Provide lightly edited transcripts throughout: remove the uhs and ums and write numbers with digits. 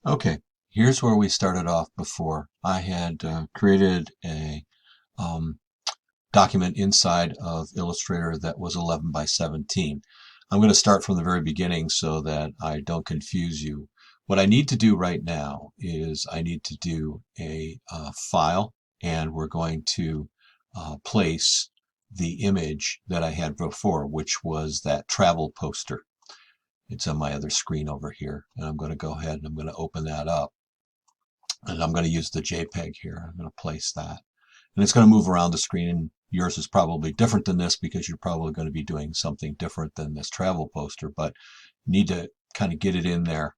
Okay, here's where we started off before. I had created a um, document inside of Illustrator that was 11 by 17. I'm going to start from the very beginning so that I don't confuse you. What I need to do right now is I need to do a file, and we're going to place the image that I had before, which was that travel poster. It's on my other screen over here, and I'm going to go ahead and I'm going to open that up. And I'm going to use the JPEG here. I'm going to place that. And it's going to move around the screen. Yours is probably different than this because you're probably going to be doing something different than this travel poster, but you need to kind of get it in there.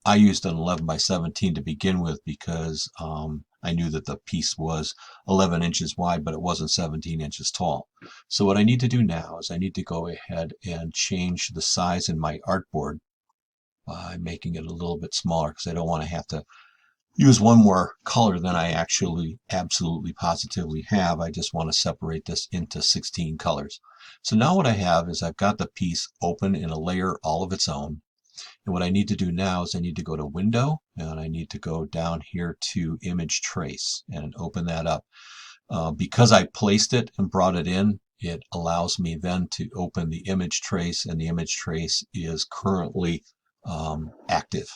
I used an 11 by 17 to begin with because I knew that the piece was 11 inches wide, but it wasn't 17 inches tall. So what I need to do now is I need to go ahead and change the size in my artboard by making it a little bit smaller because I don't want to have to use one more color than I actually absolutely positively have. I just want to separate this into 16 colors. So now what I have is I've got the piece open in a layer all of its own. And what I need to do now is I need to go to Window, and I need to go down here to Image Trace and open that up. Because I placed it and brought it in, it allows me then to open the image trace, and the image trace is currently active.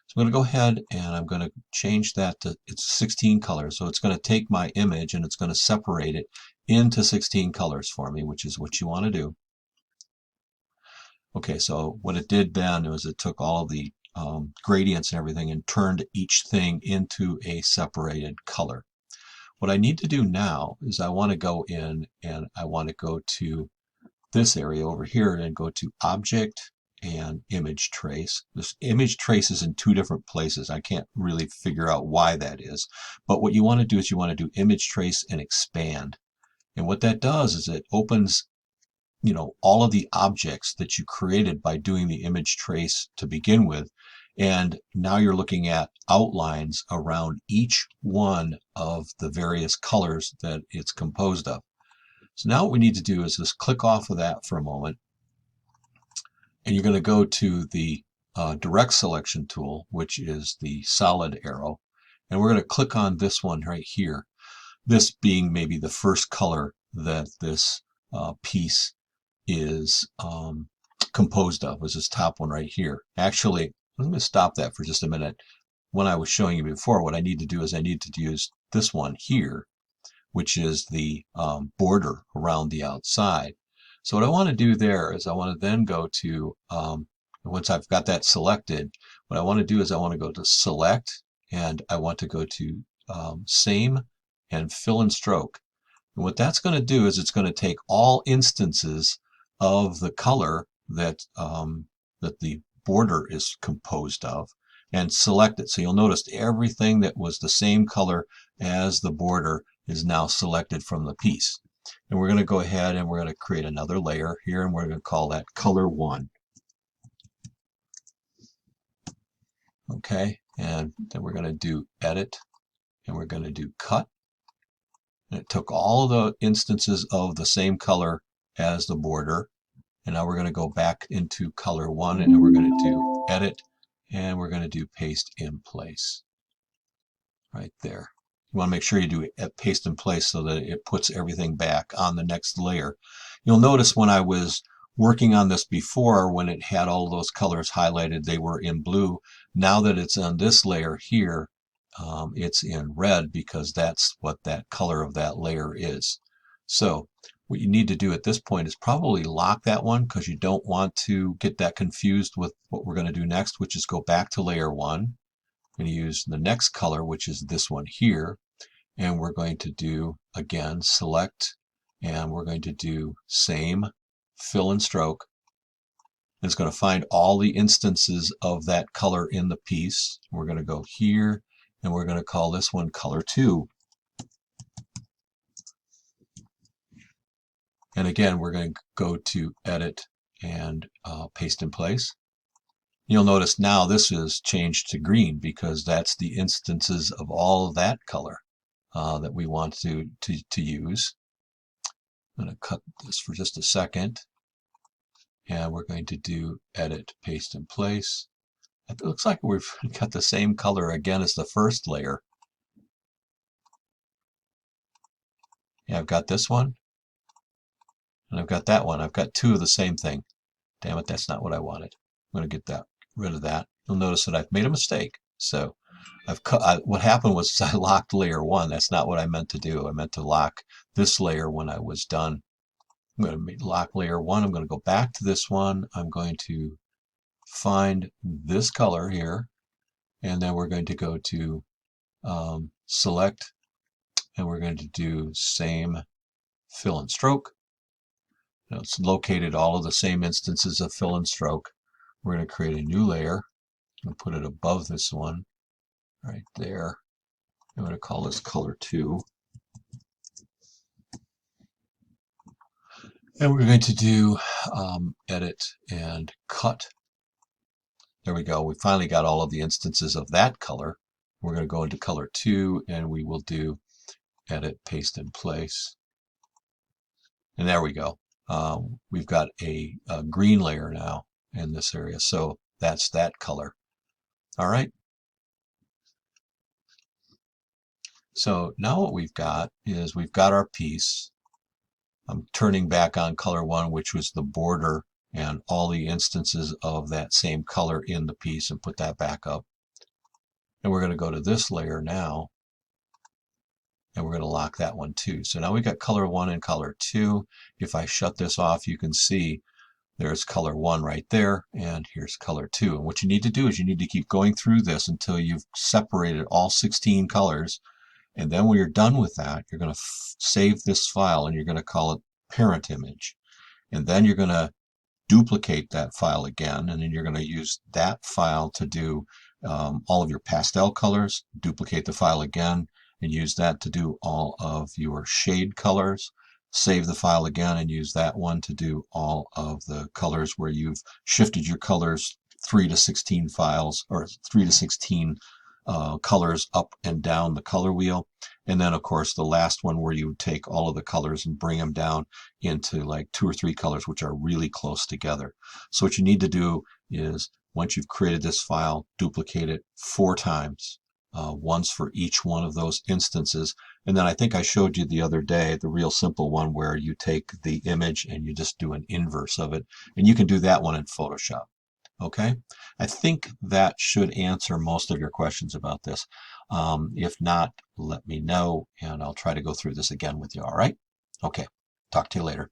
So I'm going to go ahead and I'm going to change that to it's 16 colors. So it's going to take my image and it's going to separate it into 16 colors for me, which is what you want to do. Okay, so what it did then was it took all the gradients and everything and turned each thing into a separated color. What I need to do now is I want to go in and I want to go to this area over here and go to Object and Image Trace. This image trace is in two different places. I can't really figure out why that is. But what you want to do is you want to do Image Trace and Expand. And what that does is it opens, all of the objects that you created by doing the image trace to begin with. And now you're looking at outlines around each one of the various colors that it's composed of. So now what we need to do is just click off of that for a moment, and you're going to go to the direct selection tool, which is the solid arrow, and we're going to click on this one right here, this being maybe the first color that this piece is composed of, is this top one right here. Actually, let me stop that for just a minute. When I was showing you before, what I need to do is I need to use this one here, which is the border around the outside. So what I want to do there is I want to then go to, once I've got that selected, what I want to do is I want to go to Select, and I want to go to Same and Fill and Stroke. And what that's going to do is it's going to take all instances of the color that the border is composed of and select it. So you'll notice everything that was the same color as the border is now selected from the piece. And we're going to go ahead and we're going to create another layer here, and we're going to call that color 1. Okay, and then we're going to do edit, and we're going to do cut. And it took all of the instances of the same color as the border. And now we're going to go back into color 1, and we're going to do edit, and we're going to do paste in place right there. You want to make sure you do paste in place so that it puts everything back on the next layer. You'll notice when I was working on this before, when it had all those colors highlighted, they were in blue. Now that it's on this layer here, it's in red because that's what that color of that layer is. So what you need to do at this point is probably lock that one because you don't want to get that confused with what we're going to do next, which is go back to layer 1. I'm going to use the next color, which is this one here, and we're going to do, again, select, and we're going to do same, fill and stroke. It's going to find all the instances of that color in the piece. We're going to go here, and we're going to call this one color 2. And again, we're going to go to edit and paste in place. You'll notice now this is changed to green because that's the instances of all of that color that we want to use. I'm going to cut this for just a second, and we're going to do edit, paste in place. It looks like we've got the same color again as the first layer. Yeah, I've got this one, and I've got that one. I've got two of the same thing. Damn it, that's not what I wanted. I'm going to get rid of that. You'll notice that I've made a mistake. So what happened was I locked layer one. That's not what I meant to do. I meant to lock this layer when I was done. I'm going to lock layer one. I'm going to go back to this one. I'm going to find this color here, and then we're going to go to select, and we're going to do same fill and stroke. Now it's located all of the same instances of fill and stroke. We're going to create a new layer and put it above this one right there. I'm going to call this color 2. And we're going to do edit and cut. There we go. We finally got all of the instances of that color. We're going to go into color 2 and we will do edit, paste in place. And there we go. We've got a green layer now in this area. So that's that color. All right. So now what we've got is we've got our piece. I'm turning back on color 1, which was the border and all the instances of that same color in the piece, and put that back up. And we're going to go to this layer now, and we're going to lock that one too. So now we've got color 1 and color 2. If I shut this off, you can see there's color 1 right there, and here's color 2. And what you need to do is you need to keep going through this until you've separated all 16 colors. And then when you're done with that, you're going to save this file, and you're going to call it parent image. And then you're going to duplicate that file again, and then you're going to use that file to do all of your pastel colors, duplicate the file again, and use that to do all of your shade colors. Save the file again and use that one to do all of the colors where you've shifted your colors 3 to 16 files, or 3 to 16 colors up and down the color wheel. And then of course the last one where you take all of the colors and bring them down into like 2 or 3 colors which are really close together. So what you need to do is, once you've created this file, duplicate it 4 times, once for each one of those instances. And then I think I showed you the other day the real simple one where you take the image and you just do an inverse of it, and you can do that one in Photoshop. Okay, I think that should answer most of your questions about this. If not, let me know and I'll try to go through this again with you. All right? Okay, talk to you later.